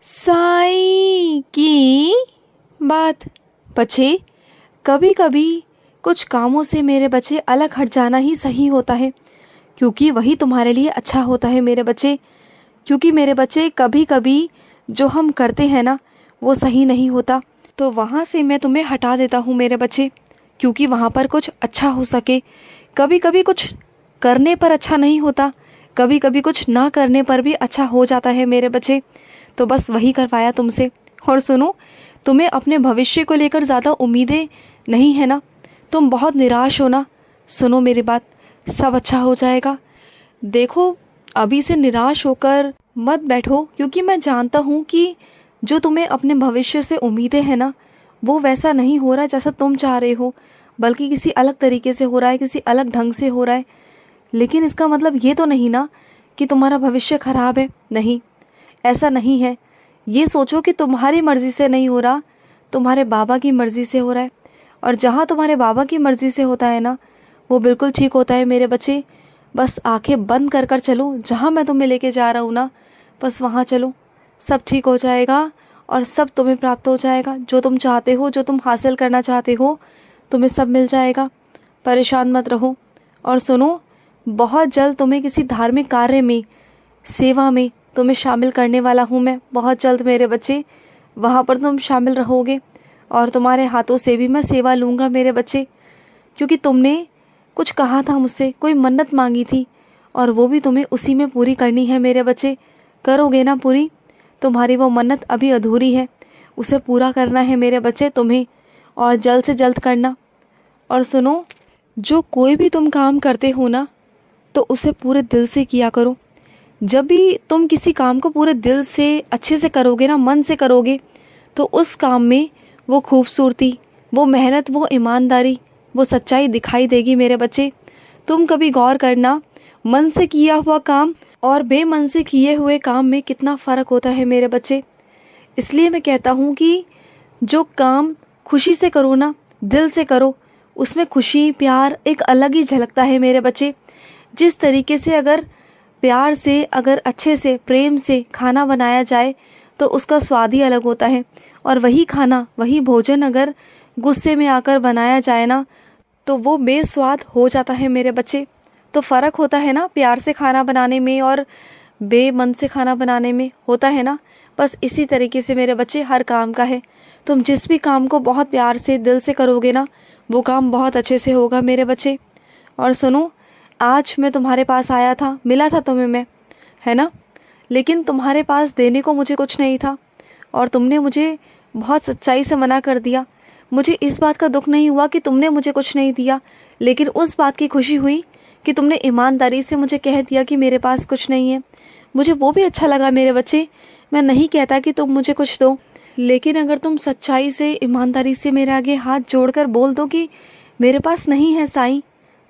साई की बात। बच्चे, कभी कभी कुछ कामों से मेरे बच्चे अलग हट जाना ही सही होता है, क्योंकि वही तुम्हारे लिए अच्छा होता है मेरे बच्चे। क्योंकि मेरे बच्चे कभी कभी जो हम करते हैं ना, वो सही नहीं होता, तो वहाँ से मैं तुम्हें हटा देता हूँ मेरे बच्चे, क्योंकि वहाँ पर कुछ अच्छा हो सके। कभी कभी कुछ करने पर अच्छा नहीं होता, कभी कभी कुछ ना करने पर भी अच्छा हो जाता है मेरे बच्चे। तो बस वही करवाया तुमसे। और सुनो, तुम्हें अपने भविष्य को लेकर ज़्यादा उम्मीदें नहीं है ना, तुम बहुत निराश हो ना। सुनो मेरी बात, सब अच्छा हो जाएगा। देखो, अभी से निराश होकर मत बैठो, क्योंकि मैं जानता हूँ कि जो तुम्हें अपने भविष्य से उम्मीदें हैं ना, वो वैसा नहीं हो रहा जैसा तुम चाह रहे हो, बल्कि किसी अलग तरीके से हो रहा है, किसी अलग ढंग से हो रहा है। लेकिन इसका मतलब ये तो नहीं ना कि तुम्हारा भविष्य खराब है। नहीं, ऐसा नहीं है। ये सोचो कि तुम्हारी मर्जी से नहीं हो रहा, तुम्हारे बाबा की मर्जी से हो रहा है। और जहाँ तुम्हारे बाबा की मर्जी से होता है ना, वो बिल्कुल ठीक होता है मेरे बच्चे। बस आंखें बंद कर कर चलो, जहाँ मैं तुम्हें लेके जा रहा हूँ ना, बस वहाँ चलो। सब ठीक हो जाएगा और सब तुम्हें प्राप्त हो जाएगा। जो तुम चाहते हो, जो तुम हासिल करना चाहते हो, तुम्हें सब मिल जाएगा। परेशान मत रहो। और सुनो, बहुत जल्द तुम्हें किसी धार्मिक कार्य में, सेवा में तुम्हें शामिल करने वाला हूँ मैं। बहुत जल्द मेरे बच्चे, वहाँ पर तुम शामिल रहोगे और तुम्हारे हाथों से भी मैं सेवा लूँगा मेरे बच्चे। क्योंकि तुमने कुछ कहा था मुझसे, कोई मन्नत मांगी थी, और वो भी तुम्हें उसी में पूरी करनी है मेरे बच्चे। करोगे ना पूरी? तुम्हारी वो मन्नत अभी अधूरी है, उसे पूरा करना है मेरे बच्चे तुम्हें, और जल्द से जल्द करना। और सुनो, जो कोई भी तुम काम करते हो ना, तो उसे पूरे दिल से किया करो। जब भी तुम किसी काम को पूरे दिल से अच्छे से करोगे ना, मन से करोगे, तो उस काम में वो खूबसूरती, वो मेहनत, वो ईमानदारी, वो सच्चाई दिखाई देगी मेरे बच्चे। तुम कभी गौर करना, मन से किया हुआ काम और बेमन से किए हुए काम में कितना फ़र्क होता है मेरे बच्चे। इसलिए मैं कहता हूँ कि जो काम खुशी से करो ना, दिल से करो, उसमें खुशी, प्यार एक अलग ही झलकता है मेरे बच्चे। जिस तरीके से अगर प्यार से, अगर अच्छे से, प्रेम से खाना बनाया जाए, तो उसका स्वाद ही अलग होता है। और वही खाना, वही भोजन अगर गुस्से में आकर बनाया जाए ना, तो वो बेस्वाद हो जाता है मेरे बच्चे। तो फ़र्क होता है ना प्यार से खाना बनाने में और बेमन से खाना बनाने में, होता है ना। बस इसी तरीके से मेरे बच्चे हर काम का है। तुम जिस भी काम को बहुत प्यार से, दिल से करोगे ना, वो काम बहुत अच्छे से होगा मेरे बच्चे। और सुनो, आज मैं तुम्हारे पास आया था, मिला था तुम्हें मैं, है ना, लेकिन तुम्हारे पास देने को मुझे कुछ नहीं था, और तुमने मुझे बहुत सच्चाई से मना कर दिया। मुझे इस बात का दुख नहीं हुआ कि तुमने मुझे कुछ नहीं दिया, लेकिन उस बात की खुशी हुई कि तुमने ईमानदारी से मुझे कह दिया कि मेरे पास कुछ नहीं है। मुझे वो भी अच्छा लगा मेरे बच्चे। मैं नहीं कहता कि तुम मुझे कुछ दो, लेकिन अगर तुम सच्चाई से, ईमानदारी से मेरे आगे हाथ जोड़कर बोल दो कि मेरे पास नहीं है साईं,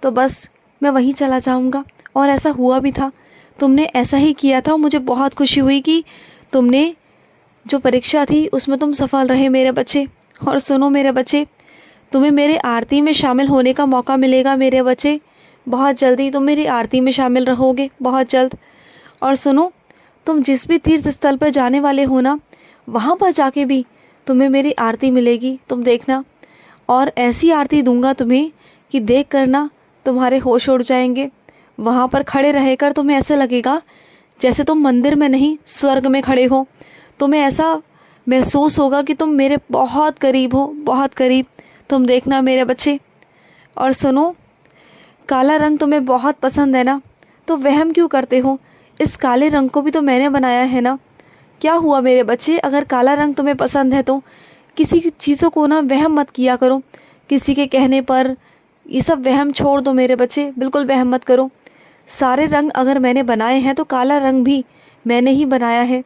तो बस मैं वहीं चला जाऊंगा। और ऐसा हुआ भी था, तुमने ऐसा ही किया था। मुझे बहुत खुशी हुई कि तुमने जो परीक्षा थी उसमें तुम सफल रहे मेरे बच्चे। और सुनो मेरे बच्चे, तुम्हें मेरे आरती में शामिल होने का मौका मिलेगा मेरे बच्चे। बहुत जल्दी तुम मेरी आरती में शामिल रहोगे, बहुत जल्द। और सुनो, तुम जिस भी तीर्थ स्थल पर जाने वाले हो ना, वहाँ पर जाके भी तुम्हें मेरी आरती मिलेगी, तुम देखना। और ऐसी आरती दूंगा तुम्हें कि देख करना तुम्हारे होश उड़ जाएंगे। वहाँ पर खड़े रहकर तुम्हें ऐसा लगेगा जैसे तुम मंदिर में नहीं, स्वर्ग में खड़े हो। तुम्हें ऐसा महसूस होगा कि तुम मेरे बहुत करीब हो, बहुत करीब। तुम देखना मेरे बच्चे। और सुनो, काला रंग तुम्हें बहुत पसंद है ना, तो वहम क्यों करते हो? इस काले रंग को भी तो मैंने बनाया है ना। क्या हुआ मेरे बच्चे, अगर काला रंग तुम्हें पसंद है तो किसी चीज़ों को ना वहम मत किया करो, किसी के कहने पर। ये सब वहम छोड़ दो मेरे बच्चे, बिल्कुल वहम मत करो। सारे रंग अगर मैंने बनाए हैं, तो काला रंग भी मैंने ही बनाया है।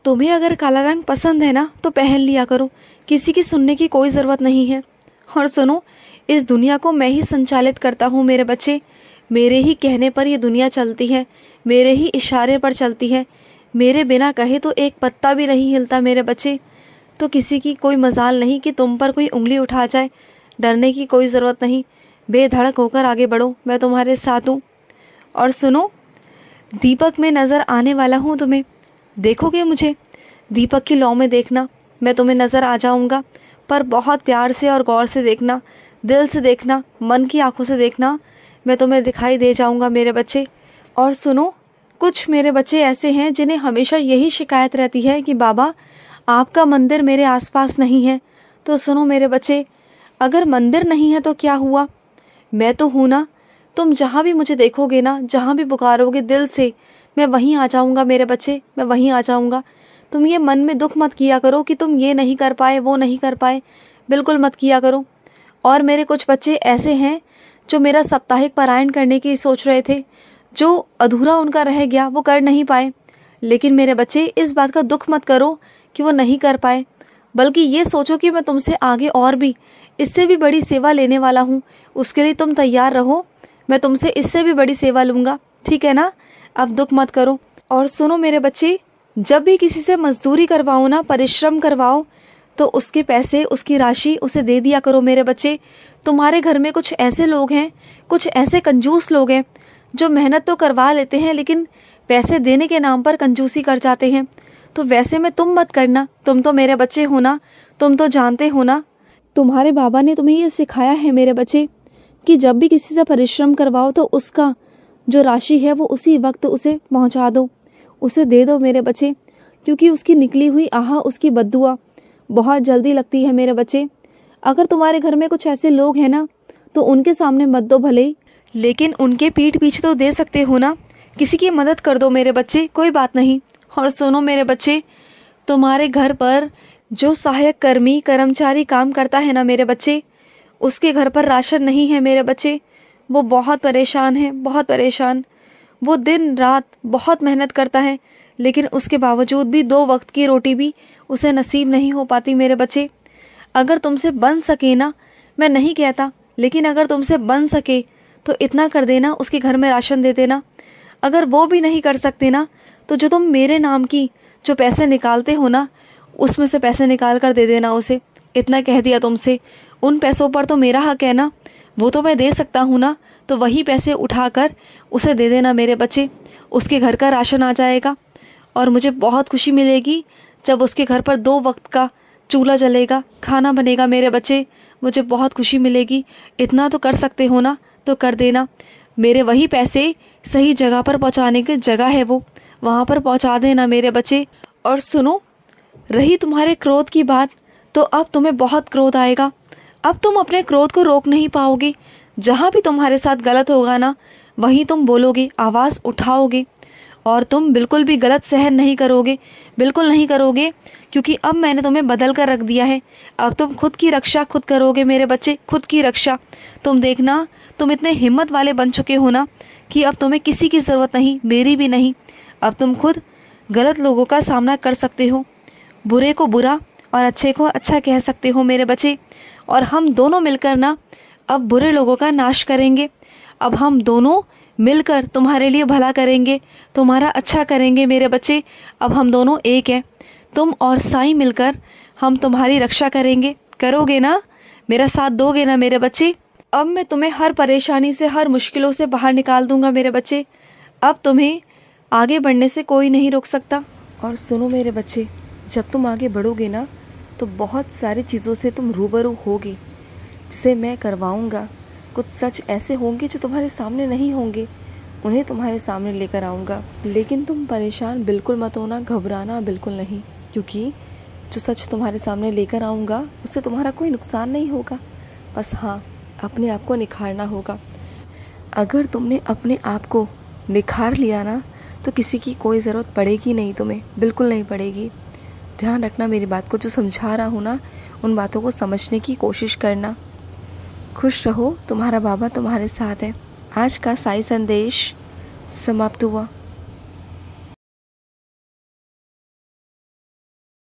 तुम्हें अगर काला रंग पसंद है ना, तो पहन लिया करो, किसी की सुनने की कोई ज़रूरत नहीं है। और सुनो, इस दुनिया को मैं ही संचालित करता हूँ मेरे बच्चे। मेरे ही कहने पर ये दुनिया चलती है, मेरे ही इशारे पर चलती है। मेरे बिना कहे तो एक पत्ता भी नहीं हिलता मेरे बच्चे। तो किसी की कोई मजाल नहीं कि तुम पर कोई उंगली उठा जाए। डरने की कोई ज़रूरत नहीं, बेधड़क होकर आगे बढ़ो, मैं तुम्हारे साथ हूँ। और सुनो, दीपक में नज़र आने वाला हूँ तुम्हें, देखोगे मुझे? दीपक की लौ में देखना, मैं तुम्हें नज़र आ जाऊंगा, पर बहुत प्यार से और गौर से देखना, दिल से देखना, मन की आंखों से देखना, मैं तुम्हें दिखाई दे जाऊंगा मेरे बच्चे। और सुनो, कुछ मेरे बच्चे ऐसे हैं जिन्हें हमेशा यही शिकायत रहती है कि बाबा आपका मंदिर मेरे आसपास नहीं है। तो सुनो मेरे बच्चे, अगर मंदिर नहीं है तो क्या हुआ, मैं तो हूँ ना। तुम जहाँ भी मुझे देखोगे ना, जहाँ भी पुकारोगे दिल से, मैं वहीं आ जाऊँगा मेरे बच्चे, मैं वहीं आ जाऊँगा। तुम ये मन में दुख मत किया करो कि तुम ये नहीं कर पाए, वो नहीं कर पाए, बिल्कुल मत किया करो। और मेरे कुछ बच्चे ऐसे हैं जो मेरा साप्ताहिक पारायण करने की सोच रहे थे, जो अधूरा उनका रह गया, वो कर नहीं पाए। लेकिन मेरे बच्चे, इस बात का दुख मत करो कि वो नहीं कर पाए, बल्कि ये सोचो कि मैं तुमसे आगे और भी इससे भी बड़ी सेवा लेने वाला हूँ। उसके लिए तुम तैयार रहो, मैं तुमसे इससे भी बड़ी सेवा लूँगा, ठीक है ना। अब दुख मत करो। और सुनो मेरे बच्चे, जब भी किसी से मजदूरी करवाओ ना, परिश्रम करवाओ, तो उसके पैसे, उसकी राशि उसे दे दिया करो मेरे बच्चे। तुम्हारे घर में कुछ ऐसे लोग हैं, कुछ ऐसे कंजूस लोग हैं जो मेहनत तो करवा लेते हैं लेकिन पैसे देने के नाम पर कंजूसी कर जाते हैं। तो वैसे में तुम मत करना, तुम तो मेरे बच्चे हो ना, तुम तो जानते हो ना, तुम्हारे बाबा ने तुम्हें ये सिखाया है मेरे बच्चे कि जब भी किसी से परिश्रम करवाओ तो उसका जो राशि है वो उसी वक्त उसे पहुंचा दो, उसे दे दो मेरे बच्चे, क्योंकि उसकी निकली हुई आह, उसकी बद्दुआ बहुत जल्दी लगती है मेरे बच्चे। अगर तुम्हारे घर में कुछ ऐसे लोग हैं ना, तो उनके सामने मत दो भले ही, लेकिन उनके पीठ पीछे तो दे सकते हो ना, किसी की मदद कर दो मेरे बच्चे, कोई बात नहीं। और सुनो मेरे बच्चे, तुम्हारे घर पर जो सहायक कर्मी कर्मचारी काम करता है ना मेरे बच्चे, उसके घर पर राशन नहीं है मेरे बच्चे। वो बहुत परेशान है, बहुत परेशान। वो दिन रात बहुत मेहनत करता है, लेकिन उसके बावजूद भी 2 वक्त की रोटी भी उसे नसीब नहीं हो पाती मेरे बच्चे। अगर तुमसे बन सके ना, मैं नहीं कहता, लेकिन अगर तुमसे बन सके तो इतना कर देना, उसके घर में राशन दे देना। अगर वो भी नहीं कर सकते ना, तो जो तुम मेरे नाम की जो पैसे निकालते हो ना, उसमें से पैसे निकाल कर दे देना उसे। इतना कह दिया तुमसे, उन पैसों पर तो मेरा हक है ना, वो तो मैं दे सकता हूँ ना, तो वही पैसे उठाकर उसे दे देना मेरे बच्चे। उसके घर का राशन आ जाएगा और मुझे बहुत खुशी मिलेगी जब उसके घर पर 2 वक्त का चूल्हा जलेगा, खाना बनेगा मेरे बच्चे, मुझे बहुत खुशी मिलेगी। इतना तो कर सकते हो ना, तो कर देना। मेरे वही पैसे सही जगह पर पहुँचाने की जगह है, वो वहाँ पर पहुँचा देना मेरे बच्चे। और सुनो, रही तुम्हारे क्रोध की बात, तो अब तुम्हें बहुत क्रोध आएगा। अब तुम अपने क्रोध को रोक नहीं पाओगे। जहाँ भी तुम्हारे साथ गलत होगा ना, वहीं तुम बोलोगे, आवाज़ उठाओगे, और तुम बिल्कुल भी गलत सहन नहीं करोगे, बिल्कुल नहीं करोगे, क्योंकि अब मैंने तुम्हें बदल कर रख दिया है। अब तुम खुद की रक्षा खुद करोगे मेरे बच्चे, खुद की रक्षा। तुम देखना, तुम इतने हिम्मत वाले बन चुके हो ना कि अब तुम्हें किसी की ज़रूरत नहीं, मेरी भी नहीं। अब तुम खुद गलत लोगों का सामना कर सकते हो, बुरे को बुरा और अच्छे को अच्छा कह सकते हो मेरे बच्चे। और हम दोनों मिलकर ना अब बुरे लोगों का नाश करेंगे। अब हम दोनों मिलकर तुम्हारे लिए भला करेंगे, तुम्हारा अच्छा करेंगे मेरे बच्चे। अब हम दोनों एक हैं, तुम और साईं मिलकर हम तुम्हारी रक्षा करेंगे। करोगे ना, मेरा साथ दोगे ना मेरे बच्चे। अब मैं तुम्हें हर परेशानी से, हर मुश्किलों से बाहर निकाल दूंगा मेरे बच्चे। अब तुम्हें आगे बढ़ने से कोई नहीं रोक सकता। और सुनो मेरे बच्चे, जब तुम आगे बढ़ोगे ना, तो बहुत सारी चीज़ों से तुम रूबरू होगे, जिसे मैं करवाऊंगा। कुछ सच ऐसे होंगे जो तुम्हारे सामने नहीं होंगे, उन्हें तुम्हारे सामने लेकर आऊँगा। लेकिन तुम परेशान बिल्कुल मत होना, घबराना बिल्कुल नहीं, क्योंकि जो सच तुम्हारे सामने लेकर आऊँगा उससे तुम्हारा कोई नुकसान नहीं होगा। बस हाँ, अपने आप को निखारना होगा। अगर तुमने अपने आप को निखार लिया ना, तो किसी की कोई ज़रूरत पड़ेगी नहीं, तुम्हें बिल्कुल नहीं पड़ेगी। ध्यान रखना मेरी बात को, जो समझा रहा हूँ ना, उन बातों को समझने की कोशिश करना। खुश रहो, तुम्हारा बाबा तुम्हारे साथ है। आज का साई संदेश समाप्त हुआ।